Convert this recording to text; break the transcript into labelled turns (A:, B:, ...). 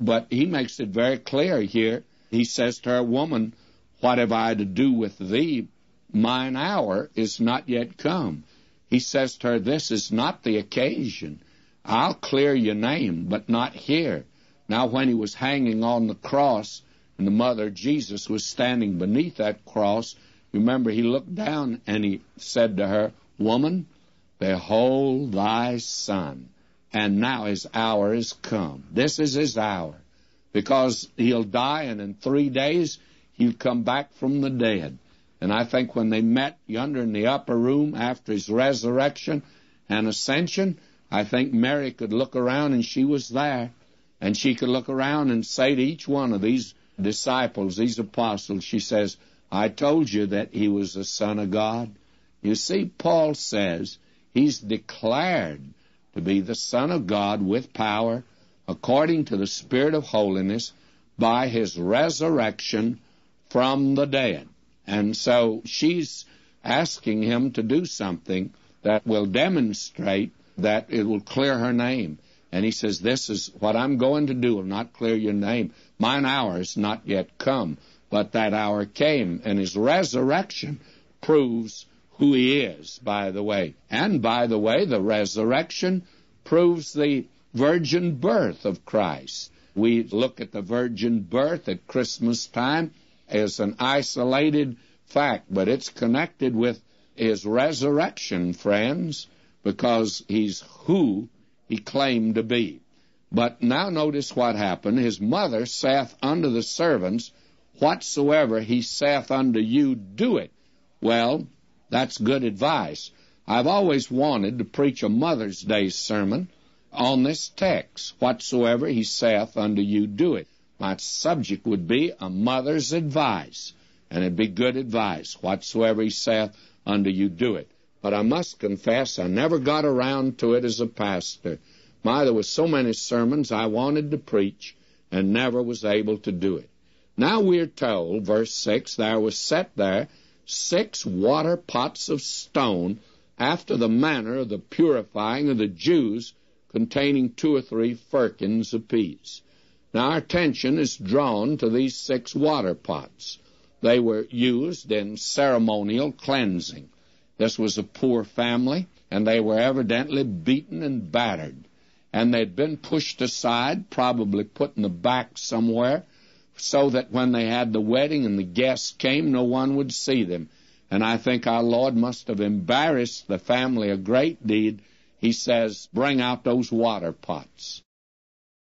A: But he makes it very clear here. He says to her, "Woman, what have I to do with thee? Mine hour is not yet come." He says to her, "This is not the occasion. I'll clear your name, but not here." Now, when he was hanging on the cross, and the mother Jesus was standing beneath that cross, remember, he looked down and he said to her, "Woman, behold thy son." And now his hour is come. This is his hour, because he'll die, and in 3 days he'll come back from the dead. And I think when they met yonder in the upper room after his resurrection and ascension, I think Mary could look around, and she was there, and she could look around and say to each one of these disciples, these apostles, she says, "I told you that he was the Son of God." You see, Paul says he's declared to be the Son of God with power, according to the Spirit of holiness, by his resurrection from the dead. And so she's asking him to do something that will demonstrate that it will clear her name. And he says, "This is what I'm going to do, will not clear your name. Mine hour is not yet come." But that hour came, and his resurrection proves who he is, by the way. And, by the way, the resurrection proves the virgin birth of Christ. We look at the virgin birth at Christmas time as an isolated fact, but it's connected with his resurrection, friends, because he's who he claimed to be. But now notice what happened. His mother saith unto the servants, "Whatsoever he saith unto you, do it." Well, that's good advice. I've always wanted to preach a Mother's Day sermon on this text. Whatsoever he saith unto you, do it. My subject would be a mother's advice, and it'd be good advice. Whatsoever he saith unto you, do it. But I must confess, I never got around to it as a pastor. There were so many sermons I wanted to preach and never was able to do it. Now we're told, verse 6, there was set there 6 water pots of stone after the manner of the purifying of the Jews, containing 2 or 3 firkins apiece. Now our attention is drawn to these 6 water pots. They were used in ceremonial cleansing. This was a poor family, and they were evidently beaten and battered. And they'd been pushed aside, probably put in the back somewhere, so that when they had the wedding and the guests came, no one would see them. And I think our Lord must have embarrassed the family a great deal. He says, "Bring out those water pots."